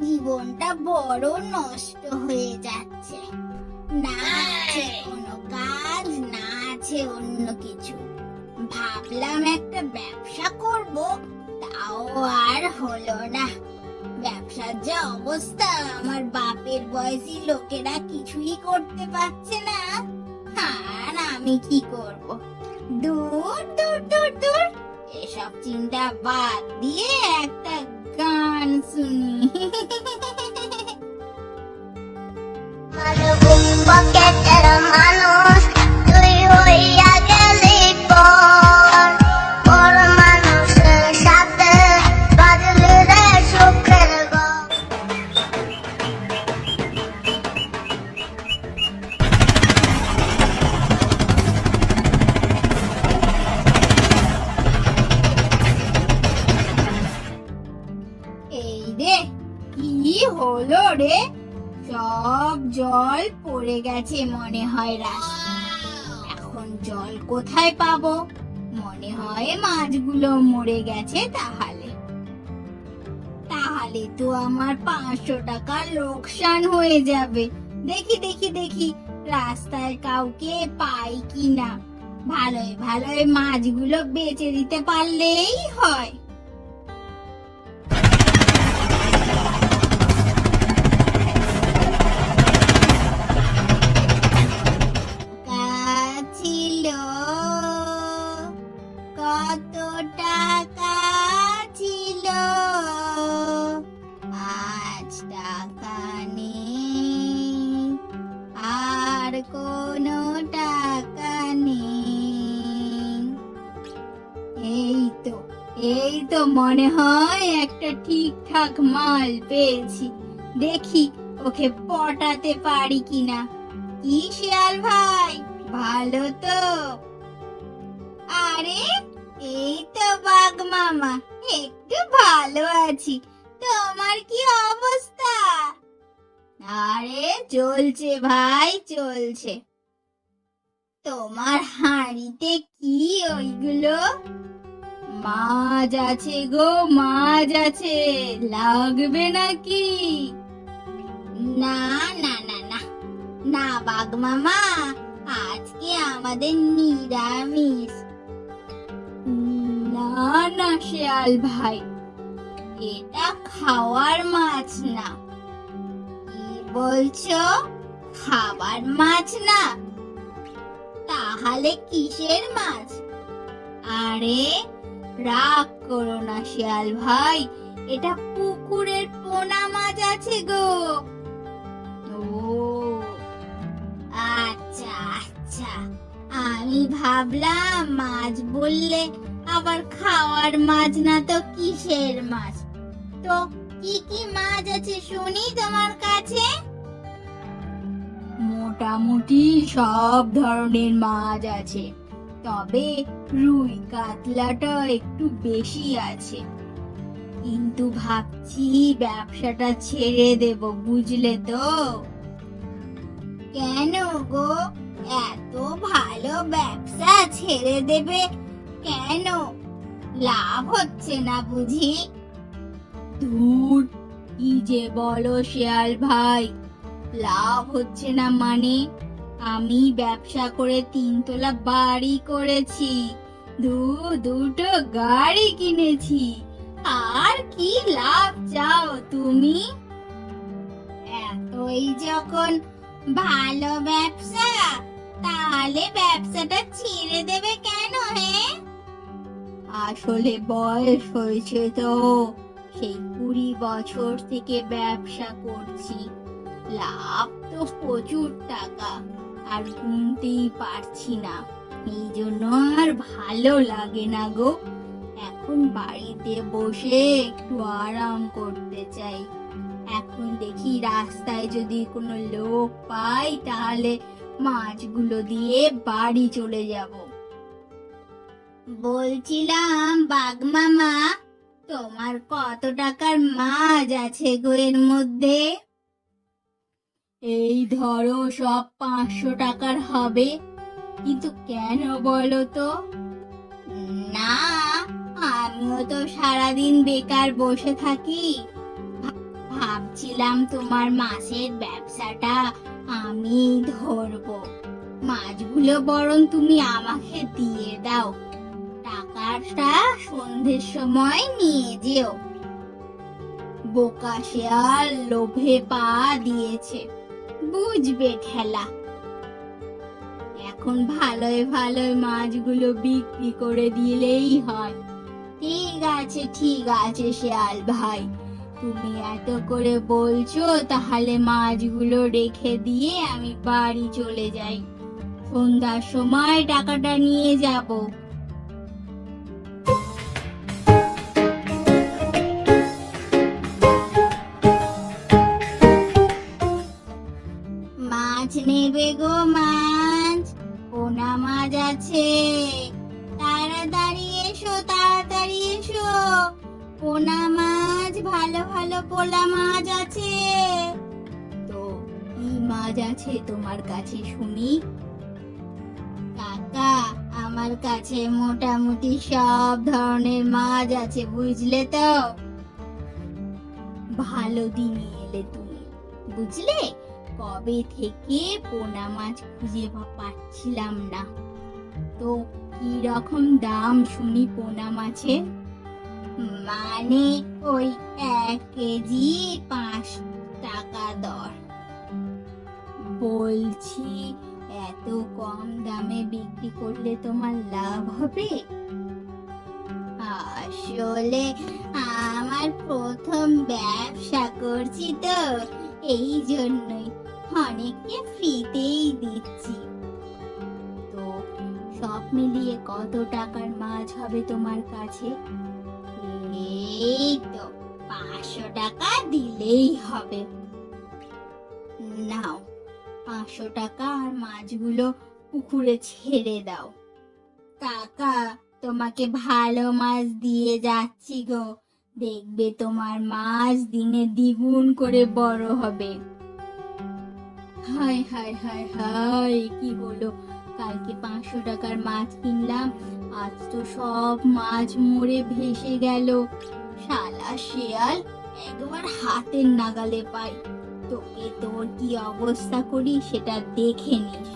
জীবনটা বড় নষ্ট হয়ে যাচ্ছে। না আছে কোনো কাজ, না আছে অন্য কিছু। ভাবলাম একটা ব্যবসা করব, তাও আর হলো না। ব্যবসার যা অবস্থা, আমার বাপের বয়সী লোকেরা কিছুই করতে পারছে না, আর আমি কি করব? দূর দূর দূর দূর, এসব চিন্তা বাদ দিয়ে একটা গান শুনি। মানুষ তুই হইয়া গেলি পর, পর মানুষের সাথে বাজলি রে সুখের গল্প। এই রে, কি হলো রে? সব জল পড়ে গেছে মনে হয় রাস্তায়। এখন জল কোথায় পাবো? মনে হয় মাছগুলো মরে গেছে। তাহলে তাহলে তো আমার 500 টাকা লোকসান হয়ে যাবে। দেখি দেখি দেখি রাস্তায় কাউকে পাই কিনা। ভালোই ভালোই মাছগুলো বেচে দিতে পারলেই হয়। ছিল কত টাকা ছিল, আজ টাকা নেই, আর কোনো টাকা নেই। এই তো মনে হয় একটা ঠিকঠাক মাল পেয়েছি। দেখি ওকে পটাতে পারি কিনা। কি শিয়াল ভাই, ভালো তো? আরে এই তো বাঘ মামা, একটু ভালো আছি। তোমার কি অবস্থা? আরে চলছে ভাই, চলছে। তোমার হাঁড়িতে কি ওইগুলো? মাছ আছে গো, মাছ আছে, লাগবে নাকি? না না না না না বাঘ মামা, আজকে আমাদের নিরামিষ। না না শেয়াল ভাই, এটা খাওয়ার মাছ না। কি বলছো? খাবার মাছ না? তাহলে কিসের মাছ? আরে রাগ করো না শেয়াল ভাই, এটা পুকুরের পোনা মাছ আছে গো। ও আচ্ছা আচ্ছা, আমি ভাবলাম মাছ বললে আবার খাওয়ার মাছ না তো কিসের মাছ। তো কি কি মাছ আছে শুনি তোমার কাছে? মোটামুটি সব ধরনের মাছ আছে, তবে রুই কাতলাটা একটু বেশি আছে। কিন্তু ভাবছি ব্যবসাটা ছেড়ে দেব, বুঝলে তো? কেন গো, এত ভালো ব্যবসা ছেড়ে দেবে কেন? লাভ হচ্ছে না বুঝি? ধুর, কি যে বলো শেয়াল ভাই, লাভ হচ্ছে না মানে? আমি ব্যবসা করে 3 তলা বাড়ি করেছি, দুটো গাড়ি কিনেছি। আর কি লাভ চাও তুমি? এতই যখন ভালো ব্যবসা, তাহলে ব্যবসাটা ছেড়ে দেবে কেন? হ্যাঁ, আসলে বয়স হয়েছে তো, সেই 20 বছর থেকে ব্যবসা করছি। লাভ তো প্রচুর টাকা, আর গুনতেই পারছি না। এই জন্য আর ভালো লাগে না গো। এখন বাড়িতে বসে একটু আরাম করতে চাই। এখন দেখি রাস্তায় যদি কোনো লোক পাই, তাহলে মাছগুলো দিয়ে বাড়ি চলে যাব। বলছিলাম বাঘ মামা, তোমার কত টাকার মাছ আছে গো এর মধ্যে? এই ধরো সব 500 টাকার হবে। কিন্তু কেন বলো তো? না, আমিও তো সারাদিন বেকার বসে থাকি, ভাবছিলাম তোমার মাছের ব্যবসাটা আমি ধরবো। মাছগুলো বরং তুমি আমাকে দিয়ে দাও, টাকাটা সন্ধ্যের সময় নিয়ে যেও। বোকা শেয়াল লোভে পা দিয়েছে, বুঝবে ঠেলা। এখন ভালোই ভালোই মাছগুলো বিক্রি করে দিলেই হয়। ঠিক আছে শেয়াল ভাই, তুমি এত করে বলছো, তাহলে মাছগুলো রেখে দিয়ে আমি বাড়ি চলে যাই। সন্ধ্যার সময় টাকাটা নিয়ে যাব। মাছ নেবে গো মাছ, পোনা মাছ আছে, তাড়াতাড়ি এসো তাড়াতাড়ি এসো, পোনা মাছ, ভালো ভালো পোলা মাছ আছে। তো কি মাছ আছে তোমার কাছে শুনি? কাকা, আমার কাছে মোটামুটি সব ধরনের মাছ আছে, বুঝলে তো। ভালো দিনে এলে তুমি, বুঝলে। কবে থেকে পোনা মাছ খুঁজে পাচ্ছিলাম না। তো কি রকম দাম শুনি পোনা মাছের? মানে ওই 1 কেজি 5 টাকা দর। বলছি, এত কম দামে বিক্রি করলে তোমার লাভ হবে? আসলে আমার প্রথম ব্যবসা করছি তো, এই জন্যই অনেককে ফ্রিতেই দিচ্ছি। তো সব মিলিয়ে কত টাকার মাছ হবে তোমার কাছে? এই তো 500 টাকা দিলেই হবে। নাও 500 টাকা, আর মাছগুলো পুকুরে ছেড়ে দাও। কাকা, তোমাকে ভালো মাছ দিয়ে যাচ্ছি গো, দেখবে তোমার মাছ দিনে দ্বিগুণ করে বড় হবে। হায় হায় হায় হায়, কি হলো? কালকে 500 টাকার মাছ কিনলাম, আজ তো সব মাছ মরে ভেসে গেল। শালা শেয়াল, একবার হাতের নাগালে পাই। তোকে তোর কি অবস্থা করি সেটা দেখে নিস।